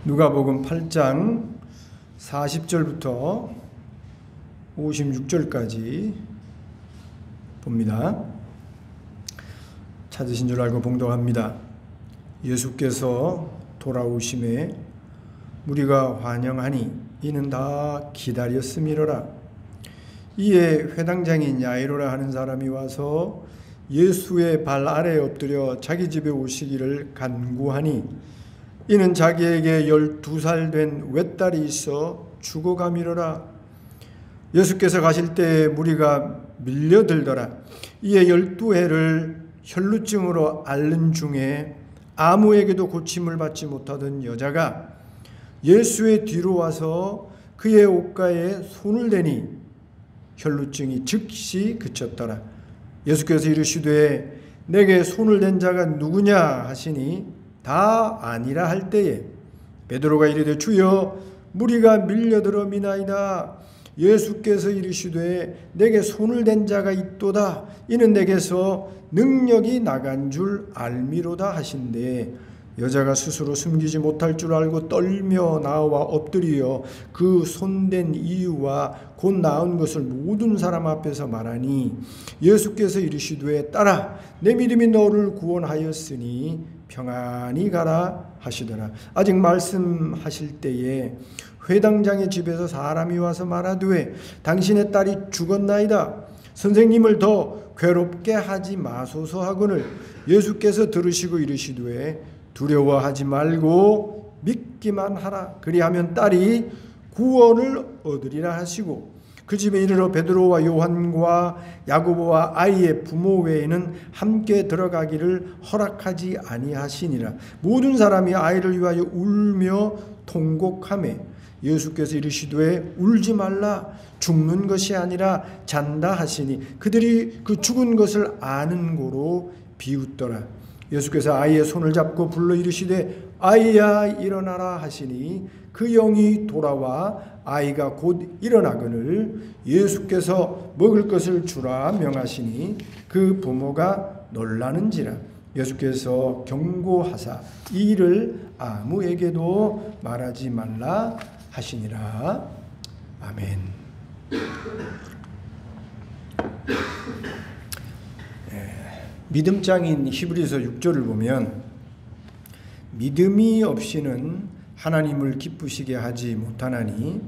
누가복음 8장 40절부터 56절까지 봅니다. 찾으신 줄 알고 봉독합니다. 예수께서 돌아오심에 무리가 환영하니 이는 다 기다렸음이로라. 이에 회당장인 야이로라 하는 사람이 와서 예수의 발 아래에 엎드려 자기 집에 오시기를 간구하니 이는 자기에게 12살 된 외딸이 있어 죽어가미로라. 예수께서 가실 때에 무리가 밀려들더라. 이에 12해를 혈루증으로 앓는 중에 아무에게도 고침을 받지 못하던 여자가 예수의 뒤로 와서 그의 옷가에 손을 대니 혈루증이 즉시 그쳤더라. 예수께서 이르시되 내게 손을 댄 자가 누구냐 하시니 다 아니라 할 때에 베드로가 이르되 주여 무리가 밀려들어 미나이다. 예수께서 이르시되 내게 손을 댄 자가 있도다. 이는 내게서 능력이 나간 줄 알미로다 하신대 여자가 스스로 숨기지 못할 줄 알고 떨며 나와 엎드리어 그 손댄 이유와 곧 나은 것을 모든 사람 앞에서 말하니 예수께서 이르시되 딸아 내 믿음이 너를 구원하였으니 평안히 가라 하시더라. 아직 말씀하실 때에 회당장의 집에서 사람이 와서 말하되 당신의 딸이 죽었나이다. 선생님을 더 괴롭게 하지 마소서 하거늘 예수께서 들으시고 이르시되 두려워하지 말고 믿기만 하라. 그리하면 딸이 구원을 얻으리라 하시고 그 집에 이르러 베드로와 요한과 야고보와 아이의 부모 외에는 함께 들어가기를 허락하지 아니하시니라. 모든 사람이 아이를 위하여 울며 통곡하매 예수께서 이르시되 울지 말라. 죽는 것이 아니라 잔다 하시니 그들이 그 죽은 것을 아는 고로 비웃더라. 예수께서 아이의 손을 잡고 불러 이르시되 아이야 일어나라 하시니 그 영이 돌아와 아이가 곧 일어나거늘 예수께서 먹을 것을 주라 명하시니 그 부모가 놀라는지라. 예수께서 경고하사 이 일을 아무에게도 말하지 말라 하시니라. 아멘. 믿음장인 히브리서 6절을 보면 믿음이 없이는 하나님을 기쁘시게 하지 못하나니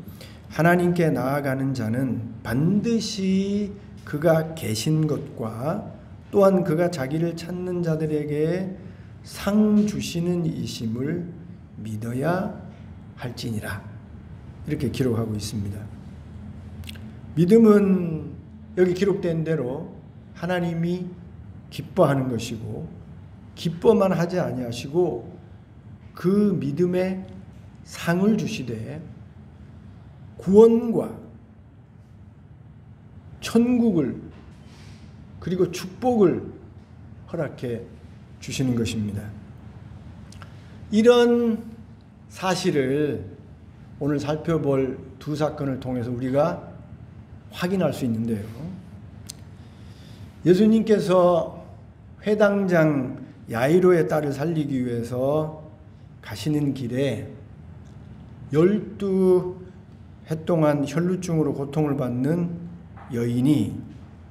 하나님께 나아가는 자는 반드시 그가 계신 것과 또한 그가 자기를 찾는 자들에게 상 주시는 이심을 믿어야 할지니라. 이렇게 기록하고 있습니다. 믿음은 여기 기록된 대로 하나님이 기뻐하는 것이고 기뻐만 하지 아니하시고 그 믿음에 상을 주시되 구원과 천국을 그리고 축복을 허락해 주시는 것입니다. 이런 사실을 오늘 살펴볼 두 사건을 통해서 우리가 확인할 수 있는데요. 예수님께서 회당장 야이로의 딸을 살리기 위해서 가시는 길에 12해 동안 혈루증으로 고통을 받는 여인이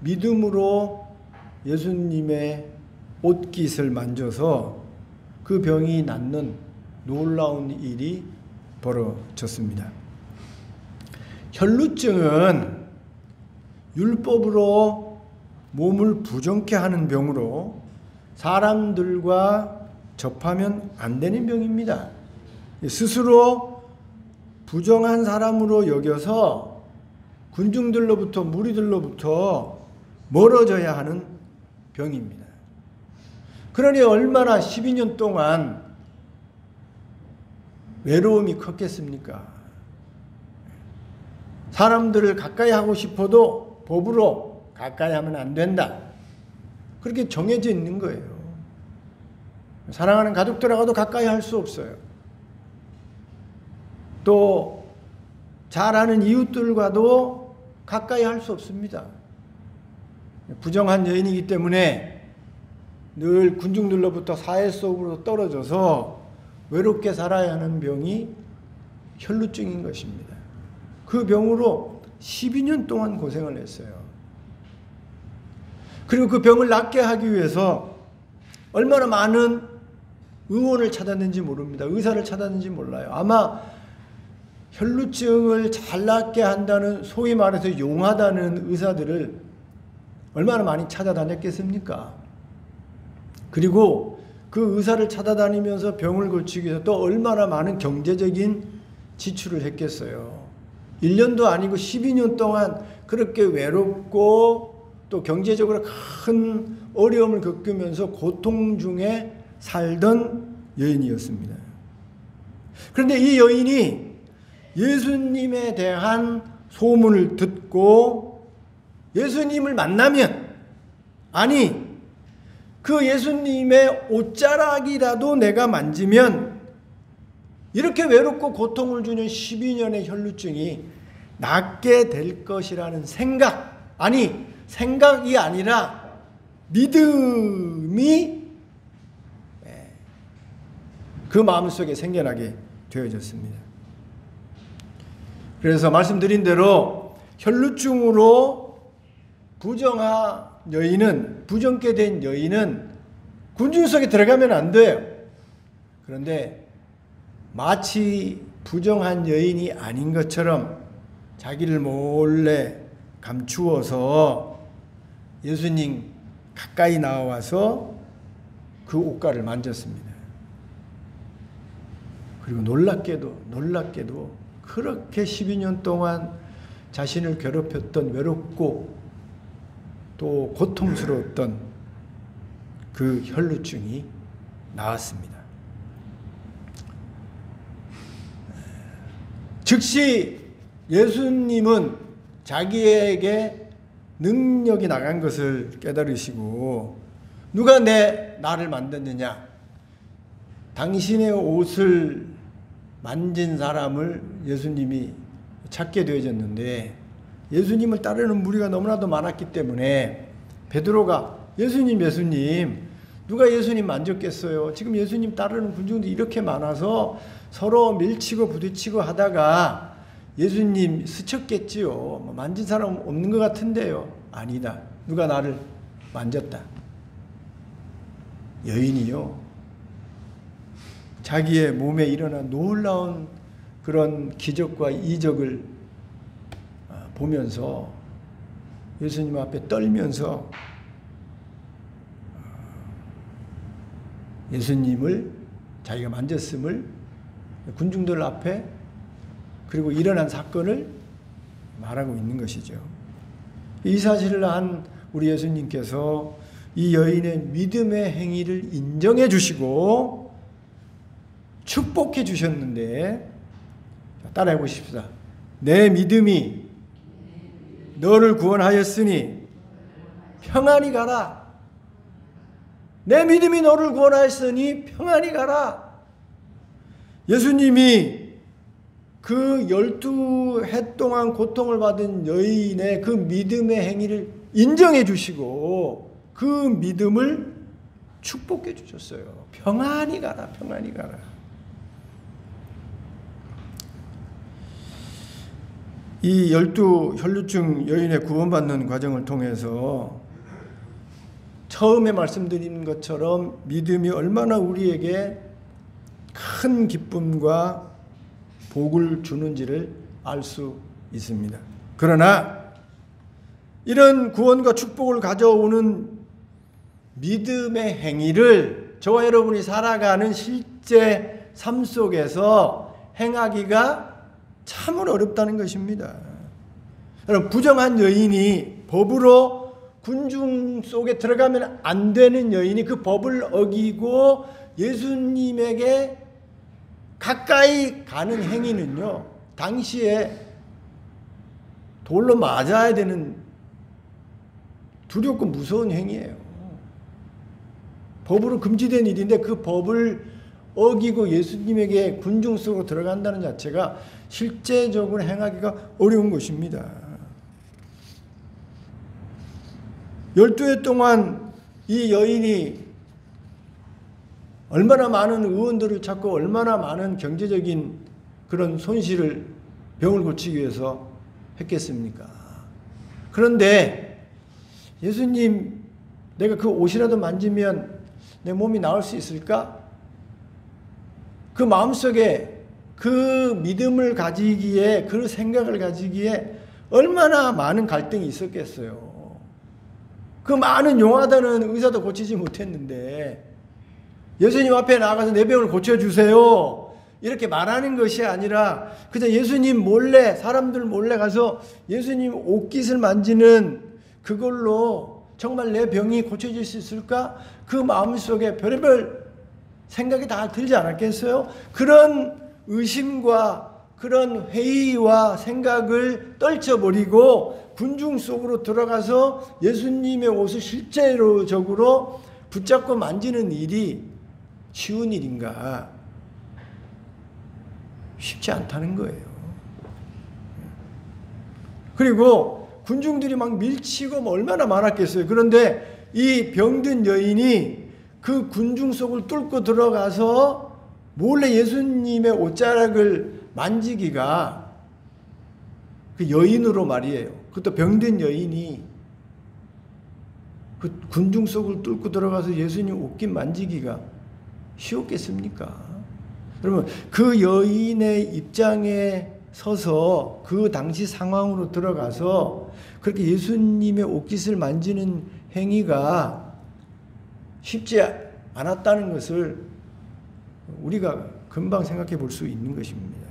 믿음으로 예수님의 옷깃을 만져서 그 병이 낫는 놀라운 일이 벌어졌습니다. 혈루증은 율법으로 몸을 부정케 하는 병으로 사람들과 접하면 안 되는 병입니다. 스스로 부정한 사람으로 여겨서 군중들로부터 무리들로부터 멀어져야 하는 병입니다. 그러니 얼마나 12년 동안 외로움이 컸겠습니까? 사람들을 가까이 하고 싶어도 법으로 가까이 하면 안 된다. 그렇게 정해져 있는 거예요. 사랑하는 가족들하고도 가까이 할 수 없어요. 또 잘 아는 이웃들과도 가까이 할 수 없습니다. 부정한 여인이기 때문에 늘 군중들로부터 사회 속으로 떨어져서 외롭게 살아야 하는 병이 혈루증인 것입니다. 그 병으로 12년 동안 고생을 했어요. 그리고 그 병을 낫게 하기 위해서 얼마나 많은 의원을 찾았는지 모릅니다. 의사를 찾았는지 몰라요. 아마 혈루증을 잘 낫게 한다는, 소위 말해서 용하다는 의사들을 얼마나 많이 찾아다녔겠습니까? 그리고 그 의사를 찾아다니면서 병을 고치기 위해서 또 얼마나 많은 경제적인 지출을 했겠어요. 1년도 아니고 12년 동안 그렇게 외롭고 또 경제적으로 큰 어려움을 겪으면서 고통 중에 살던 여인이었습니다. 그런데 이 여인이 예수님에 대한 소문을 듣고 예수님을 만나면, 아니 그 예수님의 옷자락이라도 내가 만지면 이렇게 외롭고 고통을 주는 12년의 혈루증이 낫게 될 것이라는 생각, 아니 생각이 아니라 믿음이 그 마음속에 생겨나게 되어졌습니다. 그래서 말씀드린 대로 혈루증으로 부정케 된 여인은 군중 속에 들어가면 안 돼요. 그런데 마치 부정한 여인이 아닌 것처럼 자기를 몰래 감추어서 예수님 가까이 나와서 그 옷가를 만졌습니다. 그리고 놀랍게도 그렇게 12년 동안 자신을 괴롭혔던, 외롭고 또 고통스러웠던 그 혈루증이 나았습니다. 즉시 예수님은 자기에게 능력이 나간 것을 깨달으시고, 누가 나를 만졌느냐? 당신의 옷을 만진 사람을 예수님이 찾게 되어졌는데, 예수님을 따르는 무리가 너무나도 많았기 때문에 베드로가 예수님 누가 예수님 만졌겠어요? 지금 예수님 따르는 군중들이 이렇게 많아서 서로 밀치고 부딪히고 하다가 예수님 스쳤겠지요. 만진 사람 없는 것 같은데요. 아니다. 누가 나를 만졌다. 여인이요, 자기의 몸에 일어난 놀라운 그런 기적과 이적을 보면서 예수님 앞에 떨면서 예수님을 자기가 만졌음을 군중들 앞에, 그리고 일어난 사건을 말하고 있는 것이죠. 이 사실을 한 우리 예수님께서 이 여인의 믿음의 행위를 인정해 주시고 축복해 주셨는데, 따라해 보십시다. 내 믿음이 너를 구원하였으니 평안히 가라. 내 믿음이 너를 구원하였으니 평안히 가라. 예수님이 그 12해 동안 고통을 받은 여인의 그 믿음의 행위를 인정해 주시고 그 믿음을 축복해 주셨어요. 평안히 가라, 평안히 가라. 이 12혈루증 여인의 구원받는 과정을 통해서 처음에 말씀드린 것처럼 믿음이 얼마나 우리에게 큰 기쁨과 복을 주는지를 알 수 있습니다. 그러나 이런 구원과 축복을 가져오는 믿음의 행위를 저와 여러분이 살아가는 실제 삶 속에서 행하기가 참으로 어렵다는 것입니다. 여러분, 부정한 여인이, 법으로 군중 속에 들어가면 안 되는 여인이 그 법을 어기고 예수님에게 가까이 가는 행위는요, 당시에 돌로 맞아야 되는 두렵고 무서운 행위예요. 법으로 금지된 일인데 그 법을 어기고 예수님에게 군중 속으로 들어간다는 자체가 실제적으로 행하기가 어려운 것입니다. 12해 동안 이 여인이 얼마나 많은 의원들을 찾고 얼마나 많은 경제적인 그런 손실을 병을 고치기 위해서 했겠습니까? 그런데 예수님, 내가 그 옷이라도 만지면 내 몸이 나을 수 있을까? 그 마음속에 그 믿음을 가지기에, 그 생각을 가지기에 얼마나 많은 갈등이 있었겠어요. 그 많은 용하다는 의사도 고치지 못했는데 예수님 앞에 나가서 내 병을 고쳐주세요 이렇게 말하는 것이 아니라 그저 예수님 몰래, 사람들 몰래 가서 예수님 옷깃을 만지는 그걸로 정말 내 병이 고쳐질 수 있을까? 그 마음속에 별의별 생각이 다 들지 않았겠어요? 그런 의심과 그런 회의와 생각을 떨쳐버리고 군중 속으로 들어가서 예수님의 옷을 실제적으로 붙잡고 만지는 일이 쉬운 일인가? 쉽지 않다는 거예요. 그리고 군중들이 막 밀치고 얼마나 많았겠어요. 그런데 이 병든 여인이 그 군중 속을 뚫고 들어가서 몰래 예수님의 옷자락을 만지기가 그 여인으로 말이에요. 그것도 병든 여인이 그 군중 속을 뚫고 들어가서 예수님 옷깃 만지기가 쉬웠겠습니까? 그러면 그 여인의 입장에 서서 그 당시 상황으로 들어가서 그렇게 예수님의 옷깃을 만지는 행위가 쉽지 않았다는 것을 우리가 금방 생각해 볼 수 있는 것입니다.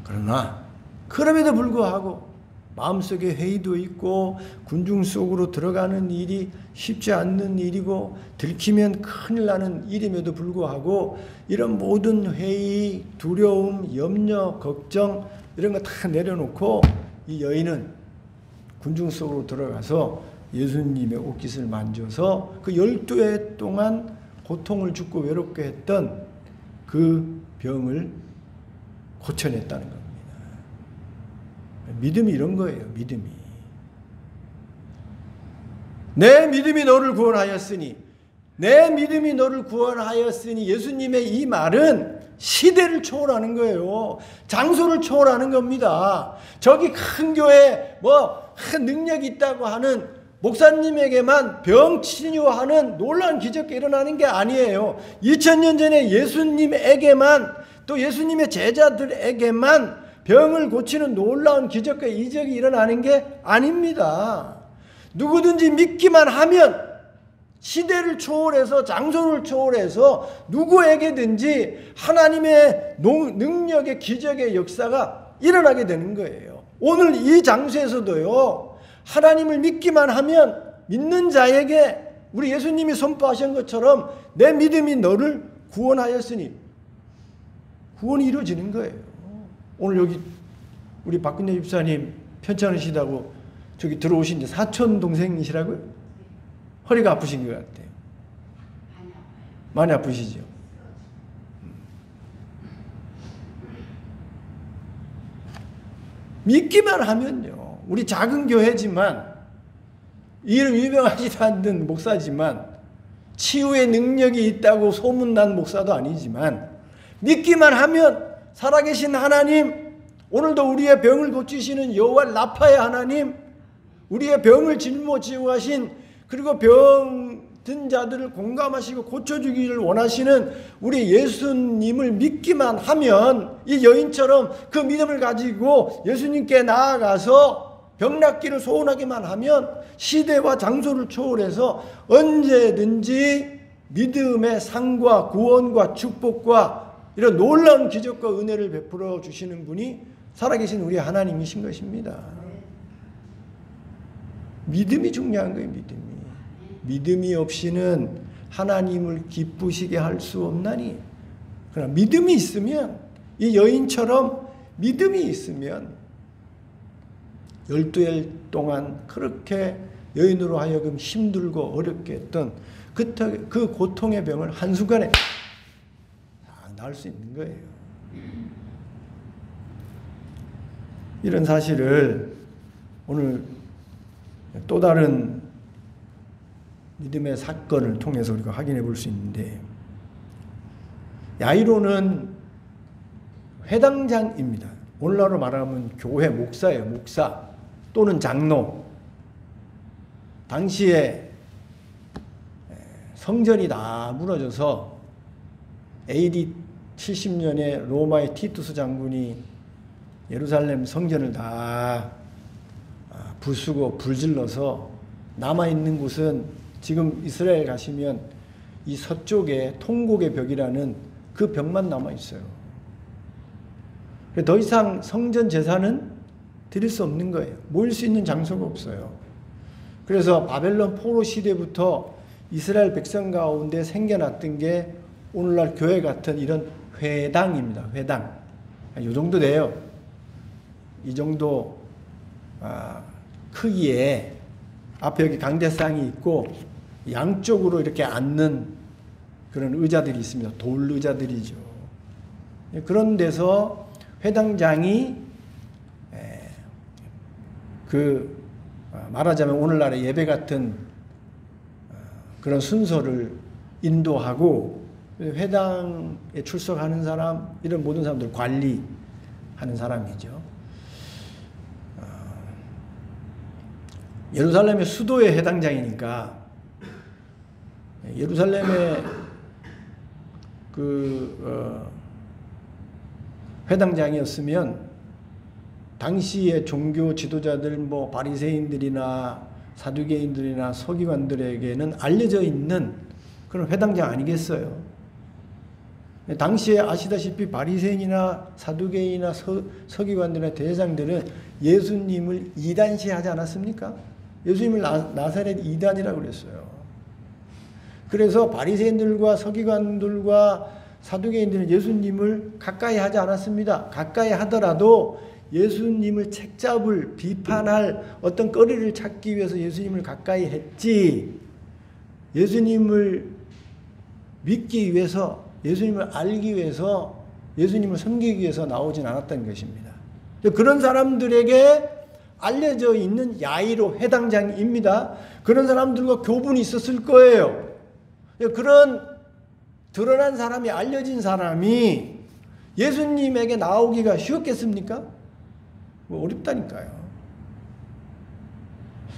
그러나 그럼에도 불구하고 마음속에 회의도 있고 군중 속으로 들어가는 일이 쉽지 않는 일이고 들키면 큰일 나는 일임에도 불구하고 이런 모든 회의, 두려움, 염려, 걱정 이런 거 다 내려놓고 이 여인은 군중 속으로 들어가서 예수님의 옷깃을 만져서 그 12해 동안 고통을 죽고 외롭게 했던 그 병을 고쳐냈다는 겁니다. 믿음이 이런 거예요. 믿음이. 내 믿음이 너를 구원하였으니, 내 믿음이 너를 구원하였으니 예수님의 이 말은 시대를 초월하는 거예요. 장소를 초월하는 겁니다. 저기 큰 교회 큰 능력이 있다고 하는 목사님에게만 병 치유하는 놀라운 기적이 일어나는 게 아니에요. 2000년 전에 예수님에게만 또 예수님의 제자들에게만 병을 고치는 놀라운 기적과 이적이 일어나는 게 아닙니다. 누구든지 믿기만 하면 시대를 초월해서 장소를 초월해서 누구에게든지 하나님의 능력의 기적의 역사가 일어나게 되는 거예요. 오늘 이 장소에서도요. 하나님을 믿기만 하면 믿는 자에게 우리 예수님이 선포하신 것처럼 내 믿음이 너를 구원하였으니 구원이 이루어지는 거예요. 오늘 여기 우리 박근혜 집사님 편찮으시다고 저기 들어오신 사촌 동생이시라고요? 허리가 아프신 것 같아요. 많이 아프시죠? 믿기만 하면요. 우리 작은 교회지만 이름 유명하지도 않는 목사지만 치유의 능력이 있다고 소문난 목사도 아니지만 믿기만 하면 살아계신 하나님, 오늘도 우리의 병을 고치시는 여호와 라파의 하나님, 우리의 병을 짊어지고 그리고 병든 자들을 공감하시고 고쳐주기를 원하시는 우리 예수님을 믿기만 하면 이 여인처럼 그 믿음을 가지고 예수님께 나아가서 병 낫기를 소원하기만 하면 시대와 장소를 초월해서 언제든지 믿음의 상과 구원과 축복과 이런 놀라운 기적과 은혜를 베풀어 주시는 분이 살아계신 우리 하나님이신 것입니다. 믿음이 중요한 거예요. 믿음이 없이는 하나님을 기쁘시게 할 수 없나니. 그러나 믿음이 있으면 이 여인처럼 믿음이 있으면 12일 동안 그렇게 여인으로 하여금 힘들고 어렵게 했던 그 고통의 병을 한순간에 나을 수 있는 거예요. 이런 사실을 오늘 또 다른 믿음의 사건을 통해서 우리가 확인해 볼 수 있는데, 야이로는 회당장입니다. 오늘날로 말하면 교회 목사예요. 목사 또는 장로. 당시에 성전이 다 무너져서 AD 70년에 로마의 티투스 장군이 예루살렘 성전을 다 부수고 불질러서 남아있는 곳은 지금 이스라엘 가시면 이 서쪽에 통곡의 벽이라는 그 벽만 남아있어요. 더 이상 성전 제사는 드릴 수 없는 거예요. 모일 수 있는 장소가 없어요. 그래서 바벨론 포로 시대부터 이스라엘 백성 가운데 생겨났던 게 오늘날 교회 같은 이런 회당입니다. 회당. 이 정도 돼요. 이 정도 크기에 앞에 여기 강대상이 있고 양쪽으로 이렇게 앉는 그런 의자들이 있습니다. 돌 의자들이죠. 그런 데서 회당장이 말하자면 오늘날의 예배 같은 그런 순서를 인도하고 회당에 출석하는 사람, 이런 모든 사람들 관리하는 사람이죠. 예루살렘의 수도의 회당장이니까 예루살렘의 회당장이었으면 당시의 종교 지도자들, 바리새인들이나 사두개인들이나 서기관들에게는 알려져 있는 그런 회당장 아니겠어요? 당시에 아시다시피 바리새인이나 사두개인이나 서기관들이나 대제사장들은 예수님을 이단시하지 않았습니까? 예수님을 나사렛 이단이라고 그랬어요. 그래서 바리새인들과 서기관들과 사두개인들은 예수님을 가까이 하지 않았습니다. 가까이 하더라도 예수님을 책잡을, 비판할 어떤 거리를 찾기 위해서 예수님을 가까이 했지, 예수님을 믿기 위해서, 예수님을 알기 위해서, 예수님을 섬기기 위해서 나오진 않았다는 것입니다. 그런 사람들에게 알려져 있는 야이로 회당장입니다. 그런 사람들과 교분이 있었을 거예요. 그런 드러난 사람이, 알려진 사람이 예수님에게 나오기가 쉬웠겠습니까? 어렵다니까요.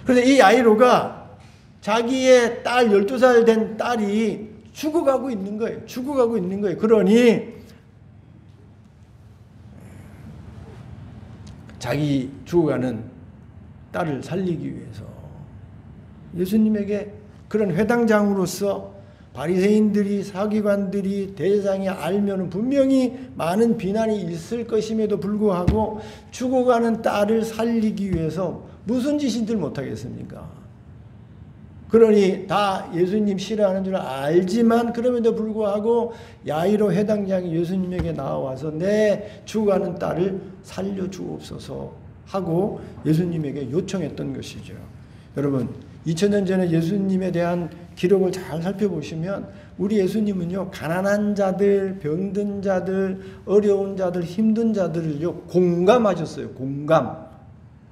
그래서 이 야이로가 자기의 딸, 12살 된 딸이 죽어가고 있는 거예요. 죽어가고 있는 거예요. 그러니 자기 죽어가는 딸을 살리기 위해서 예수님에게 그런 회당장으로서 바리새인들이, 사기관들이, 대제사장이 알면은 분명히 많은 비난이 있을 것임에도 불구하고 죽어가는 딸을 살리기 위해서 무슨 짓인들 못하겠습니까? 그러니 다 예수님 싫어하는 줄 알지만 그럼에도 불구하고 야이로 회당장이 예수님에게 나와서 내 죽어가는 딸을 살려주옵소서 하고 예수님에게 요청했던 것이죠. 여러분, 2000년 전에 예수님에 대한 기록을 잘 살펴보시면 우리 예수님은요, 가난한 자들, 병든 자들, 어려운 자들, 힘든 자들을요 공감하셨어요. 공감.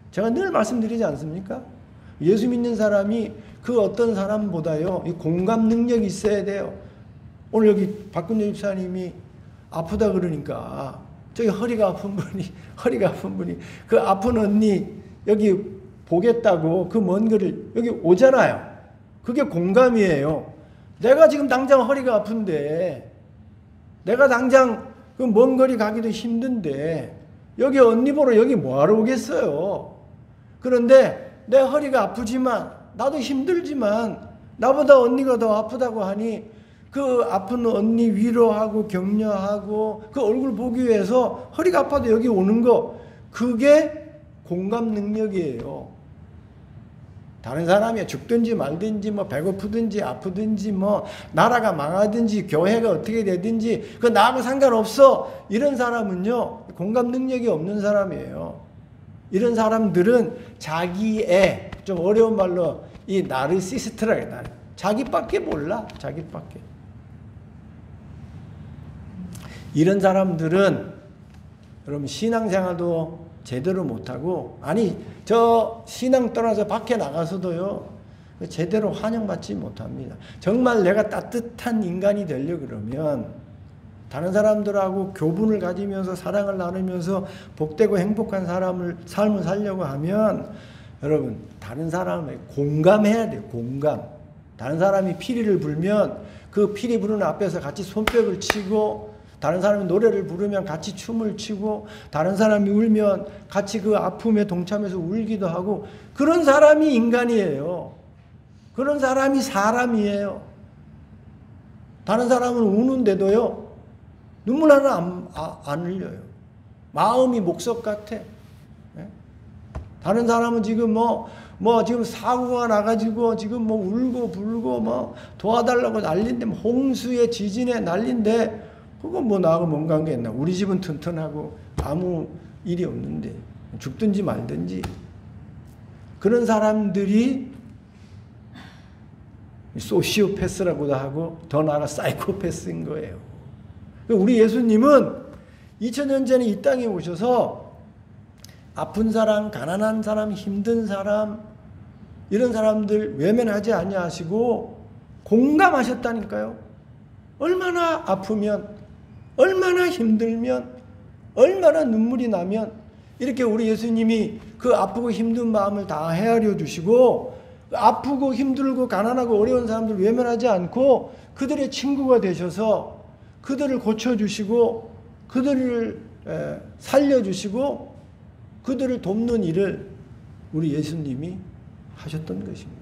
제가 늘 말씀드리지 않습니까? 예수 믿는 사람이 그 어떤 사람보다요 이 공감 능력이 있어야 돼요. 오늘 여기 박근혜 집사님이 아프다 그러니까 저기 허리가 아픈 분이 그 아픈 언니 여기 보겠다고 그 먼 거리를 여기 오잖아요. 그게 공감이에요. 내가 지금 당장 허리가 아픈데, 내가 당장 그 먼 거리 가기도 힘든데 여기 언니 보러 여기 뭐하러 오겠어요. 그런데 내 허리가 아프지만, 나도 힘들지만 나보다 언니가 더 아프다고 하니 그 아픈 언니 위로하고 격려하고 그 얼굴 보기 위해서 허리가 아파도 여기 오는 거, 그게 공감 능력이에요. 다른 사람이 죽든지 말든지 배고프든지 아프든지 나라가 망하든지 교회가 어떻게 되든지 그 나하고 상관없어. 이런 사람은요 공감 능력이 없는 사람이에요. 이런 사람들은 자기의, 좀 어려운 말로 이 나르시스트라 해요. 자기밖에 몰라. 자기밖에. 이런 사람들은 여러분 신앙생활도 제대로 못하고, 아니 저 신앙 떠나서 밖에 나가서도요 제대로 환영받지 못합니다. 정말 내가 따뜻한 인간이 되려고 그러면 다른 사람들하고 교분을 가지면서 사랑을 나누면서 복되고 행복한 삶을 살려고 하면 여러분 다른 사람에 공감해야 돼요. 공감. 다른 사람이 피리를 불면 그 피리 부르는 앞에서 같이 손뼉을 치고 다른 사람이 노래를 부르면 같이 춤을 추고 다른 사람이 울면 같이 그 아픔에 동참해서 울기도 하고 그런 사람이 인간이에요. 그런 사람이 사람이에요. 다른 사람은 우는데도요. 눈물 하나 안 흘려요. 마음이 목석 같아. 다른 사람은 지금 지금 사고가 나가지고 지금 울고 불고 도와달라고 난린데 홍수에 지진에 난린데 그건 나하고 뭔 관계 있나. 우리 집은 튼튼하고 아무 일이 없는데 죽든지 말든지. 그런 사람들이 소시오패스라고도 하고 더 나아가 사이코패스인 거예요. 우리 예수님은 2000년 전에 이 땅에 오셔서 아픈 사람, 가난한 사람, 힘든 사람 이런 사람들 외면하지 아니하시고 공감하셨다니까요. 얼마나 아프면 얼마나 힘들면 얼마나 눈물이 나면 이렇게 우리 예수님이 그 아프고 힘든 마음을 다 헤아려 주시고 아프고 힘들고 가난하고 어려운 사람들 외면하지 않고 그들의 친구가 되셔서 그들을 고쳐주시고 그들을 살려주시고 그들을 돕는 일을 우리 예수님이 하셨던 것입니다.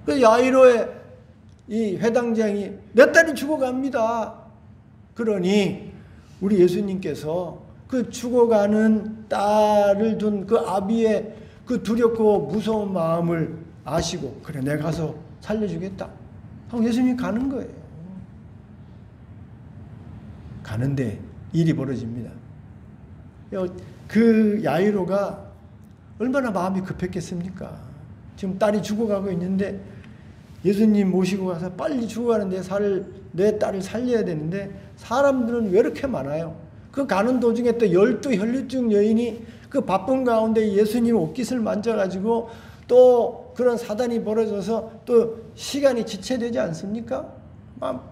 그 야이로의 이 회당장이 내 딸이 죽어갑니다. 그러니 우리 예수님께서 그 죽어가는 딸을 둔 그 아비의 그 두렵고 무서운 마음을 아시고 그래 내가 가서 살려주겠다 하고 예수님이 가는 거예요. 가는데 일이 벌어집니다. 그 야이로가 얼마나 마음이 급했겠습니까? 지금 딸이 죽어가고 있는데 예수님 모시고 가서 빨리 죽어가는데 내 딸을 살려야 되는데 사람들은 왜 이렇게 많아요? 그 가는 도중에 또 12 혈류증 여인이 그 바쁜 가운데 예수님 옷깃을 만져가지고 또 그런 사단이 벌어져서 또 시간이 지체되지 않습니까?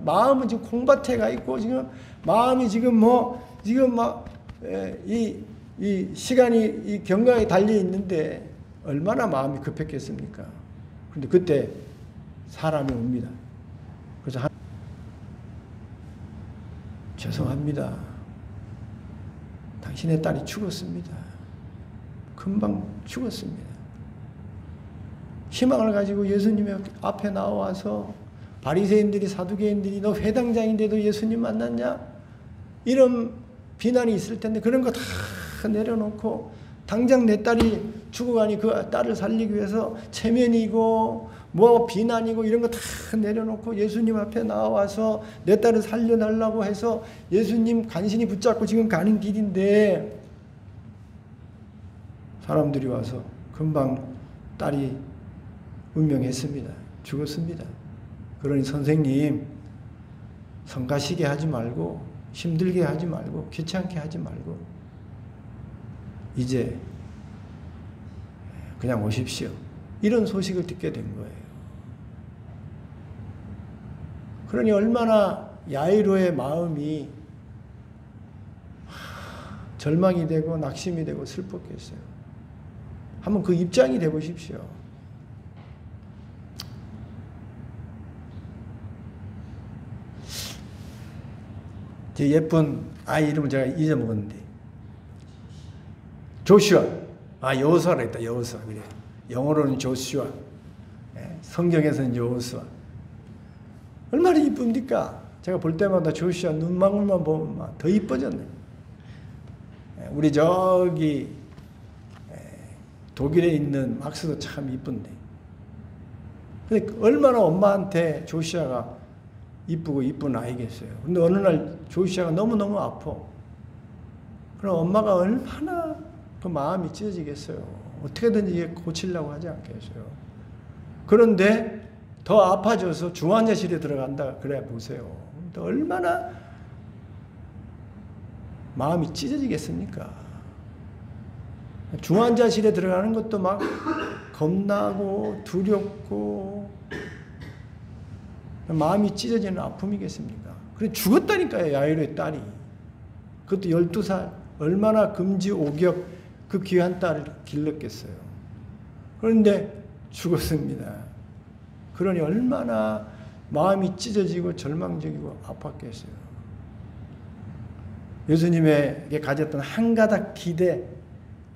마음은 지금 콩밭에 가 있고 지금 마음이 지금 이 시간이 이 경각에 달려 있는데 얼마나 마음이 급했겠습니까? 그런데 그때 사람이 옵니다. 그래서 죄송합니다. 당신의 딸이 죽었습니다. 금방 죽었습니다. 희망을 가지고 예수님 앞에 나와서 바리새인들이 사두개인들이 너 회당장인데도 예수님 만났냐? 이런 비난이 있을 텐데 그런 거 다 내려놓고 당장 내 딸이 죽어가니 그 딸을 살리기 위해서 체면이고 비난이고 이런 거 다 내려놓고 예수님 앞에 나와서 내 딸을 살려달라고 해서 예수님 간신히 붙잡고 지금 가는 길인데 사람들이 와서 금방 딸이 운명했습니다. 죽었습니다. 그러니 선생님 성가시게 하지 말고 힘들게 하지 말고 귀찮게 하지 말고 이제 그냥 오십시오. 이런 소식을 듣게 된 거예요. 그러니 얼마나 야이로의 마음이 절망이 되고 낙심이 되고 슬펐겠어요. 한번 그 입장이 돼 보십시오. 제 예쁜 아이 이름을 제가 잊어먹었는데 조슈아. 여호수아라 했다. 여호수아. 그래. 영어로는 조슈아. 성경에서는 여호수아. 얼마나 이쁩니까? 제가 볼 때마다 조슈아 눈망울만 보면 더 이뻐졌네. 우리 저기 독일에 있는 막스도 참 이쁜데. 근데 얼마나 엄마한테 조슈아가 이쁘고 이쁜 아이겠어요. 근데 어느 날 조슈아가 너무너무 아파. 그럼 엄마가 얼마나 그 마음이 찢어지겠어요. 어떻게든지 고치려고 하지 않겠어요. 그런데 더 아파져서 중환자실에 들어간다. 그래 보세요. 얼마나 마음이 찢어지겠습니까? 중환자실에 들어가는 것도 막 겁나고 두렵고 마음이 찢어지는 아픔이겠습니까? 그래 죽었다니까요. 야이로의 딸이. 그것도 12살. 얼마나 금지옥역 그 귀한 딸을 길렀겠어요. 그런데 죽었습니다. 그러니 얼마나 마음이 찢어지고 절망적이고 아팠겠어요. 예수님에게 가졌던 한 가닥 기대,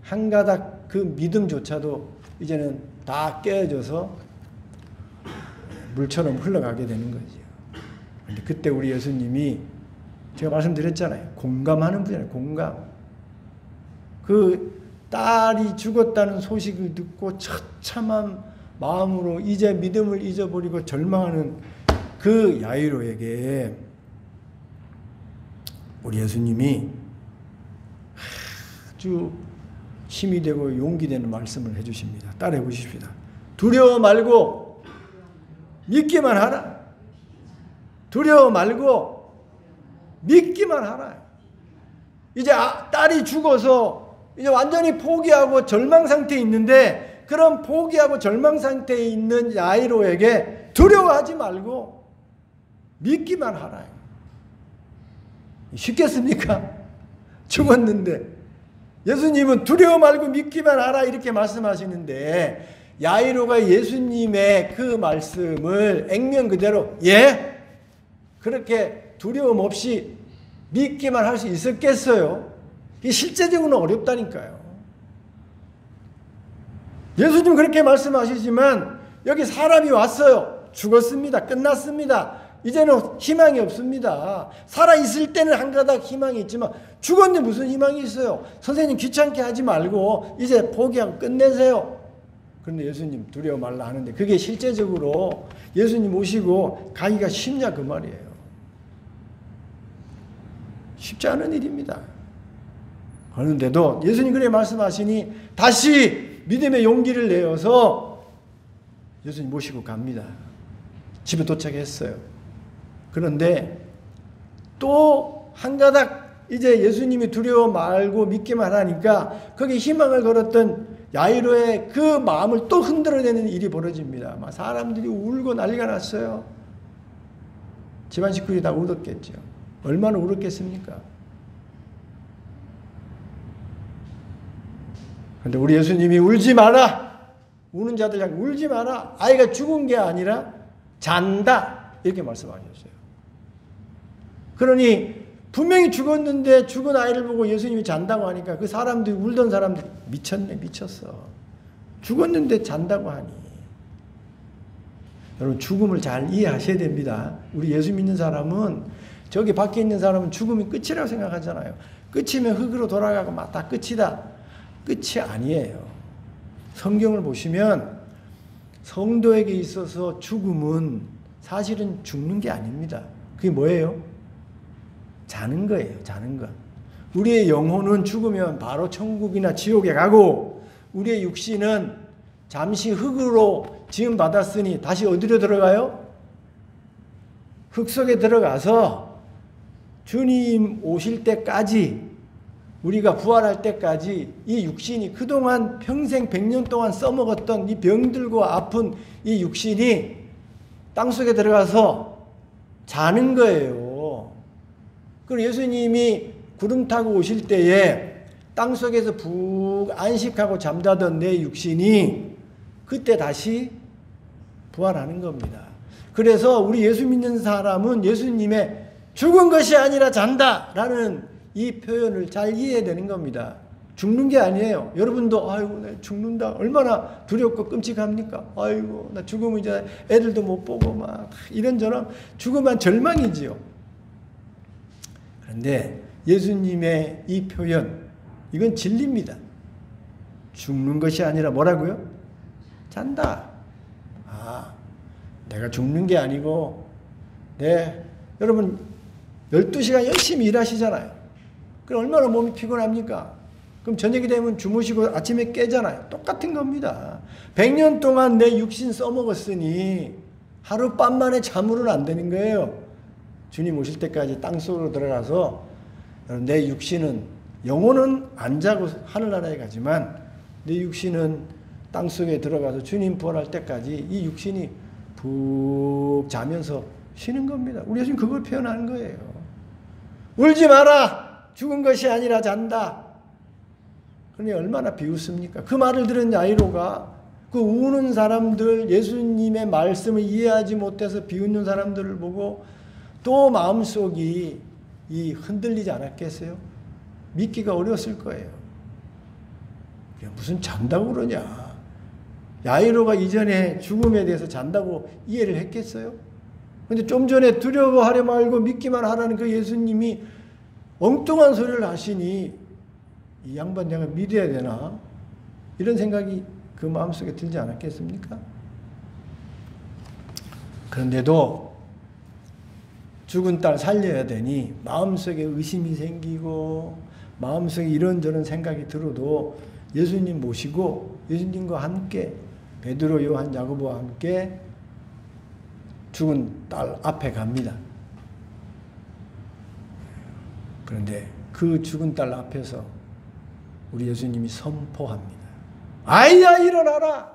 한 가닥 그 믿음조차도 이제는 다 깨어져서 물처럼 흘러가게 되는 거죠. 근데 그때 우리 예수님이 제가 말씀드렸잖아요. 공감하는 분이에요. 공감. 그 딸이 죽었다는 소식을 듣고 처참한 마음으로 이제 믿음을 잊어버리고 절망하는 그 야이로에게 우리 예수님이 아주 힘이 되고 용기 되는 말씀을 해주십니다. 따라해 보십시다. 두려워 말고 믿기만 하라. 두려워 말고 믿기만 하라. 이제 딸이 죽어서 이제 완전히 포기하고 절망 상태에 있는데 그런 포기하고 절망 상태에 있는 야이로에게 두려워하지 말고 믿기만 하라. 쉽겠습니까? 죽었는데 예수님은 두려워 말고 믿기만 하라 이렇게 말씀하시는데 야이로가 예수님의 그 말씀을 액면 그대로 예? 그렇게 두려움 없이 믿기만 할 수 있었겠어요? 이게 실제적으로는 어렵다니까요. 예수님 그렇게 말씀하시지만 여기 사람이 왔어요. 죽었습니다. 끝났습니다. 이제는 희망이 없습니다. 살아있을 때는 한 가닥 희망이 있지만 죽었는데 무슨 희망이 있어요? 선생님 귀찮게 하지 말고 이제 포기하고 끝내세요. 그런데 예수님 두려워 말라 하는데 그게 실제적으로 예수님 오시고 가기가 쉽냐 그 말이에요. 쉽지 않은 일입니다. 그런데도 예수님 그렇게 말씀하시니 다시 믿음의 용기를 내어서 예수님 모시고 갑니다. 집에 도착했어요. 그런데 또 한 가닥 이제 예수님이 두려워 말고 믿기만 하니까 거기에 희망을 걸었던 야이로의 그 마음을 또 흔들어내는 일이 벌어집니다. 막 사람들이 울고 난리가 났어요. 집안 식구들이 다 울었겠죠. 얼마나 울었겠습니까? 그런데 우리 예수님이 울지 마라. 우는 자들 향해 울지 마라. 아이가 죽은 게 아니라 잔다. 이렇게 말씀하셨어요. 그러니 분명히 죽었는데 죽은 아이를 보고 예수님이 잔다고 하니까 그 사람들이 울던 사람들이 미쳤네 미쳤어. 죽었는데 잔다고 하니. 여러분 죽음을 잘 이해하셔야 됩니다. 우리 예수 믿는 사람은 저기 밖에 있는 사람은 죽음이 끝이라고 생각하잖아요. 끝이면 흙으로 돌아가고 막 다 끝이다. 끝이 아니에요. 성경을 보시면 성도에게 있어서 죽음은 사실은 죽는 게 아닙니다. 그게 뭐예요? 자는 거예요. 자는 거. 우리의 영혼은 죽으면 바로 천국이나 지옥에 가고 우리의 육신은 잠시 흙으로 지음받았으니 다시 어디로 들어가요? 흙 속에 들어가서 주님 오실 때까지 우리가 부활할 때까지 이 육신이 그동안 평생 100년 동안 써먹었던 이 병들고 아픈 이 육신이 땅속에 들어가서 자는 거예요. 그리고 예수님이 구름 타고 오실 때에 땅속에서 푹 안식하고 잠자던 내 육신이 그때 다시 부활하는 겁니다. 그래서 우리 예수 믿는 사람은 예수님의 죽은 것이 아니라 잔다라는 이 표현을 잘 이해해야 되는 겁니다. 죽는 게 아니에요. 여러분도 아이고 나 죽는다. 얼마나 두렵고 끔찍합니까? 아이고 나 죽으면 이제 애들도 못 보고 막 이런저런 죽으면 절망이지요. 그런데 예수님의 이 표현 이건 진리입니다. 죽는 것이 아니라 뭐라고요? 잔다. 아, 내가 죽는 게 아니고 여러분 12시간 열심히 일하시잖아요. 그럼 얼마나 몸이 피곤합니까? 그럼 저녁이 되면 주무시고 아침에 깨잖아요. 똑같은 겁니다. 100년 동안 내 육신 써먹었으니 하룻밤 만에 잠으로는 안 되는 거예요. 주님 오실 때까지 땅속으로 들어가서 내 육신은 영혼은 안 자고 하늘나라에 가지만 내 육신은 땅속에 들어가서 주님 부활할 때까지 이 육신이 푹 자면서 쉬는 겁니다. 우리 예수님 그걸 표현하는 거예요. 울지 마라. 죽은 것이 아니라 잔다. 그러니 얼마나 비웃습니까? 그 말을 들은 야이로가 그 우는 사람들, 예수님의 말씀을 이해하지 못해서 비웃는 사람들을 보고 또 마음속이 흔들리지 않았겠어요? 믿기가 어려웠을 거예요. 무슨 잔다고 그러냐. 야이로가 이전에 죽음에 대해서 잔다고 이해를 했겠어요? 근데 좀 전에 두려워하려 말고 믿기만 하라는 그 예수님이 엉뚱한 소리를 하시니 이 양반 내가 믿어야 되나? 이런 생각이 그 마음속에 들지 않았겠습니까? 그런데도 죽은 딸 살려야 되니 마음속에 의심이 생기고 마음속에 이런저런 생각이 들어도 예수님 모시고 예수님과 함께 베드로, 요한, 야고보와 함께 죽은 딸 앞에 갑니다. 그런데 그 죽은 딸 앞에서 우리 예수님이 선포합니다. 아이야 일어나라.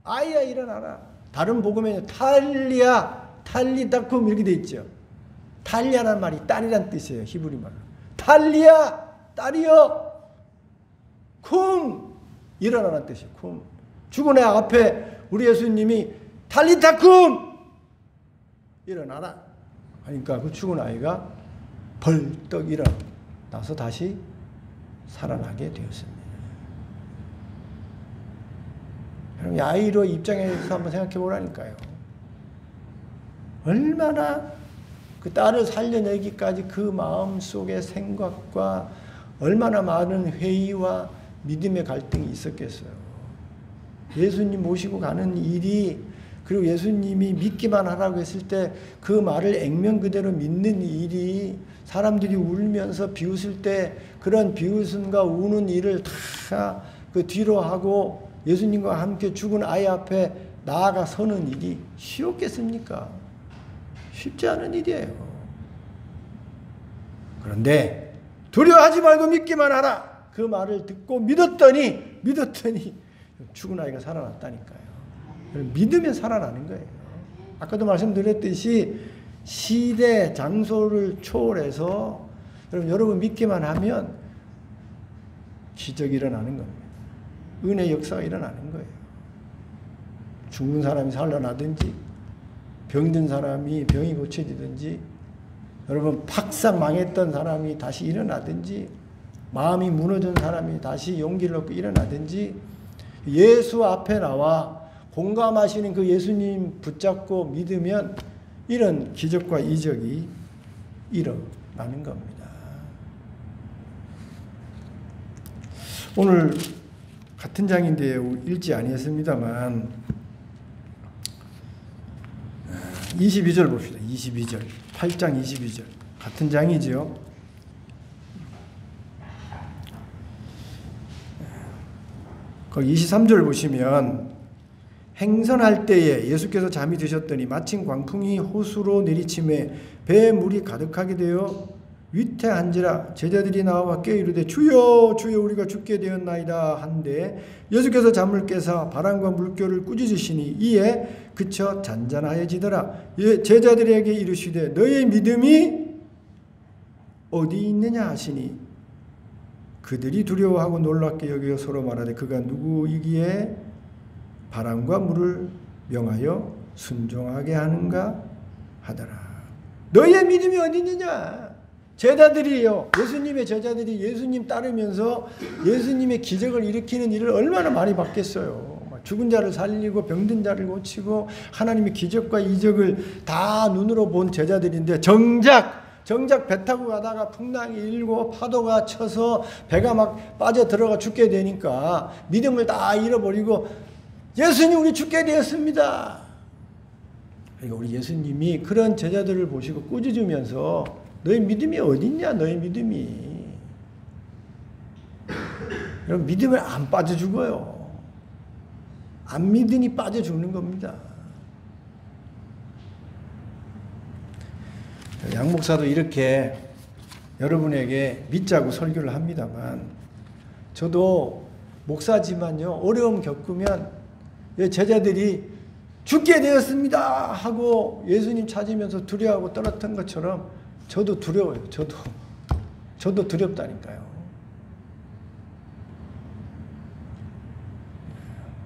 아이야 일어나라. 다른 복음에는 탈리아, 탈리다쿰 이렇게 돼 있죠. 탈리아라는 말이 딸이란 뜻이에요. 히브리 말로. 탈리아, 딸이여, 쿰, 일어나라는 뜻이에요. 쿰. 죽은 애 앞에 우리 예수님이 탈리다쿰, 일어나라. 그러니까 그 죽은 아이가 벌떡 일어나서 다시 살아나게 되었습니다. 여러분, 야이로 입장에서 한번 생각해 보라니까요. 얼마나 그 딸을 살려내기까지 그 마음속의 생각과 얼마나 많은 회의와 믿음의 갈등이 있었겠어요. 예수님 모시고 가는 일이, 그리고 예수님이 믿기만 하라고 했을 때 그 말을 액면 그대로 믿는 일이, 사람들이 울면서 비웃을 때 그런 비웃음과 우는 일을 다 그 뒤로 하고 예수님과 함께 죽은 아이 앞에 나아가 서는 일이 쉬웠겠습니까? 쉽지 않은 일이에요. 그런데 두려워하지 말고 믿기만 하라. 그 말을 듣고 믿었더니 죽은 아이가 살아났다니까요. 믿으면 살아나는 거예요. 아까도 말씀드렸듯이 시대, 장소를 초월해서 여러분 믿기만 하면 기적이 일어나는 겁니다. 은혜 역사가 일어나는 거예요. 죽는 사람이 살아나든지 병든 사람이 병이 고쳐지든지, 여러분 팍상 망했던 사람이 다시 일어나든지, 마음이 무너진 사람이 다시 용기를 얻고 일어나든지, 예수 앞에 나와 공감하시는 그 예수님 붙잡고 믿으면 이런 기적과 이적이 일어나는 겁니다. 오늘 같은 장인데 읽지 아니했습니다만 22절 봅시다. 22절. 8장 22절. 같은 장이죠. 거기 23절 보시면 행선할 때에 예수께서 잠이 드셨더니 마침 광풍이 호수로 내리침에 배에 물이 가득하게 되어 위태한지라 제자들이 나와 깨어 이르되 주여 주여 우리가 죽게 되었나이다 한데 예수께서 잠을 깨사 바람과 물결을 꾸짖으시니 이에 그쳐 잔잔하여지더라. 제자들에게 이르시되 너의 믿음이 어디 있느냐 하시니 그들이 두려워하고 놀랍게 여겨 서로 말하되 그가 누구이기에 바람과 물을 명하여 순종하게 하는가 하더라. 너의 믿음이 어디 있느냐? 제자들이요, 예수님의 제자들이 예수님 따르면서 예수님의 기적을 일으키는 일을 얼마나 많이 봤겠어요. 죽은 자를 살리고 병든 자를 고치고 하나님의 기적과 이적을 다 눈으로 본 제자들인데 정작 배 타고 가다가 풍랑이 일고 파도가 쳐서 배가 막 빠져 들어가 죽게 되니까 믿음을 다 잃어버리고 예수님 우리 죽게 되었습니다. 그러니까 우리 예수님이 그런 제자들을 보시고 꾸짖으면서 너희 믿음이 어딨냐? 너희 믿음이. 여러분 믿음을 안 빠져 죽어요. 안 믿으니 빠져 죽는 겁니다. 양 목사도 이렇게 여러분에게 믿자고 설교를 합니다만 저도 목사지만요, 어려움 겪으면 제자들이 죽게 되었습니다 하고 예수님 찾으면서 두려워하고 떨었던 것처럼 저도 두려워요. 저도 두렵다니까요.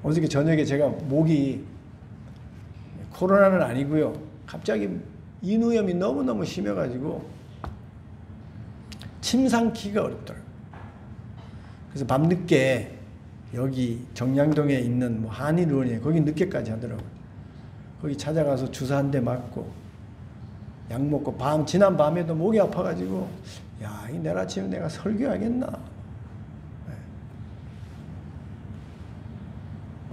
어저께 저녁에 제가 목이, 코로나는 아니고요, 갑자기 인후염이 너무너무 심해가지고 침 삼키기가 어렵더라고요. 그래서 밤늦게 여기 정량동에 있는 뭐 한의원에 거기 늦게까지 하더라고요. 거기 찾아가서 주사 한 대 맞고 약 먹고 지난 밤에도 목이 아파가지고 야, 이 내일 아침에 내가 설교하겠나? 네.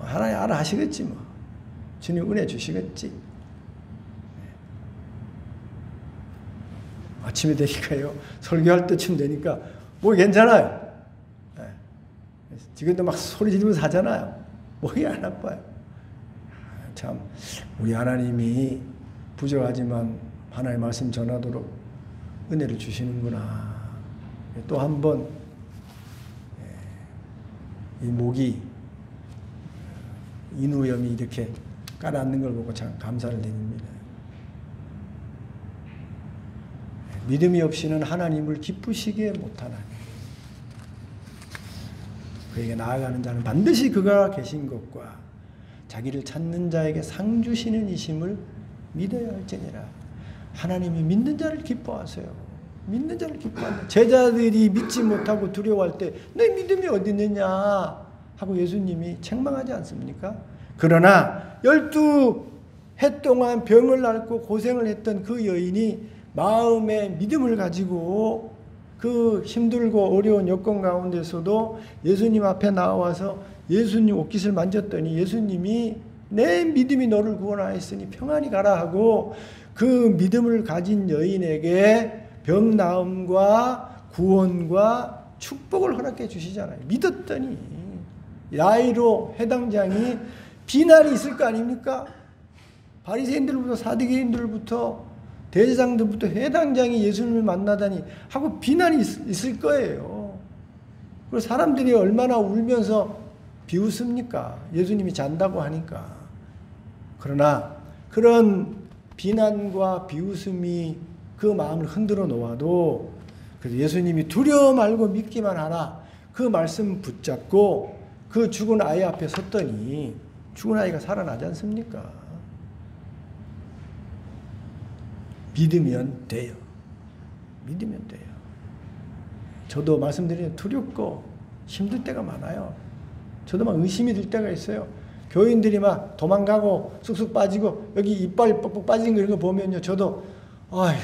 하나님 알아 하시겠지 뭐. 주님 은혜 주시겠지. 네. 아침에 되니까요, 설교할 때쯤 되니까 목이 괜찮아요. 네. 지금도 막 소리 지르면서 하잖아요. 목이 안 아파요. 참 우리 하나님이 부족하지만 하나님의 말씀 전하도록 은혜를 주시는구나. 또 한 번 이 목이 인후염이 이렇게 깔아앉는 걸 보고 참 감사를 드립니다. 믿음이 없이는 하나님을 기쁘시게 못하나니 그에게 나아가는 자는 반드시 그가 계신 것과 자기를 찾는 자에게 상 주시는 이심을 믿어야 할지니라. 하나님이 믿는 자를 기뻐하세요. 믿는 자를 기뻐한다. 제자들이 믿지 못하고 두려워할 때 내 믿음이 어디 있느냐 하고 예수님이 책망하지 않습니까? 그러나 12해 동안 병을 앓고 고생을 했던 그 여인이 마음에 믿음을 가지고 그 힘들고 어려운 여건 가운데서도 예수님 앞에 나와서 예수님 옷깃을 만졌더니 예수님이 내 믿음이 너를 구원하였으니 평안히 가라 하고 그 믿음을 가진 여인에게 병 나음과 구원과 축복을 허락해 주시잖아요. 믿었더니 야이로 해당장이 비난이 있을 거 아닙니까? 바리새인들부터 사두개인들부터 대제사장들부터 해당장이 예수님을 만나다니 하고 비난이 있을 거예요. 그리고 사람들이 얼마나 울면서 비웃습니까? 예수님이 잔다고 하니까. 그러나 그런 비난과 비웃음이 그 마음을 흔들어 놓아도 그래서 예수님이 두려워 말고 믿기만 하라. 그 말씀 붙잡고 그 죽은 아이 앞에 섰더니 죽은 아이가 살아나지 않습니까? 믿으면 돼요. 믿으면 돼요. 저도 말씀드리는 두렵고 힘들 때가 많아요. 저도 막 의심이 들 때가 있어요. 교인들이 막 도망가고 쑥쑥 빠지고 여기 이빨 뻑뻑 빠지는 거 이런 거 보면요. 저도 아휴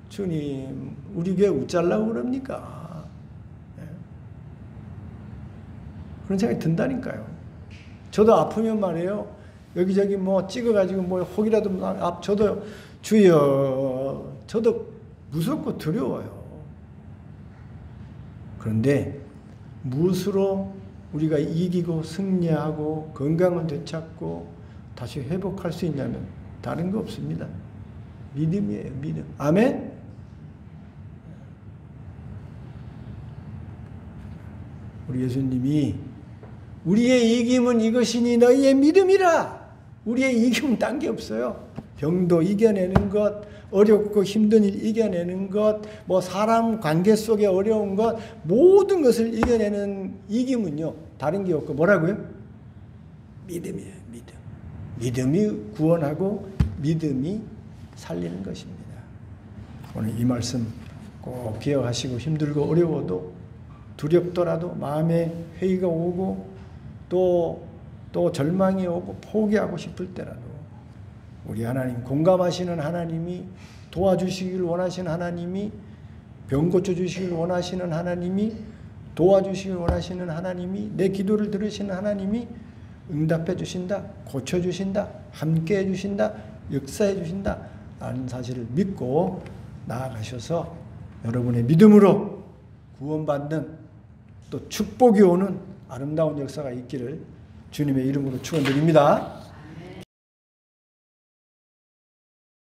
주님 우리 교회 웃잘라고 그럽니까? 네. 그런 생각이 든다니까요. 저도 아프면 말이에요. 여기저기 뭐 찍어가지고 뭐 혹이라도 저도 주여 저도 무섭고 두려워요. 그런데 무엇으로 우리가 이기고 승리하고 건강을 되찾고 다시 회복할 수 있냐면 다른 거 없습니다. 믿음이에요. 믿음. 아멘? 우리 예수님이 우리의 이김은 이것이니 너희의 믿음이라. 우리의 이김은 딴 게 없어요. 병도 이겨내는 것, 어렵고 힘든 일 이겨내는 것, 뭐 사람 관계 속에 어려운 것, 모든 것을 이겨내는 이김은요, 다른 게 없고 뭐라고요? 믿음이에요. 믿음. 믿음이 구원하고 믿음이 살리는 것입니다. 오늘 이 말씀 꼭 기억하시고 힘들고 어려워도 두렵더라도 마음에 회의가 오고 또 절망이 오고 포기하고 싶을 때라도 우리 하나님, 공감하시는 하나님이, 도와주시길 원하시는 하나님이, 병 고쳐주시길 원하시는 하나님이, 도와주시길 원하시는 하나님이, 내 기도를 들으시는 하나님이 응답해 주신다, 고쳐주신다, 함께 해주신다, 역사해 주신다 라는 사실을 믿고 나아가셔서 여러분의 믿음으로 구원받는 또 축복이 오는 아름다운 역사가 있기를 주님의 이름으로 축원드립니다.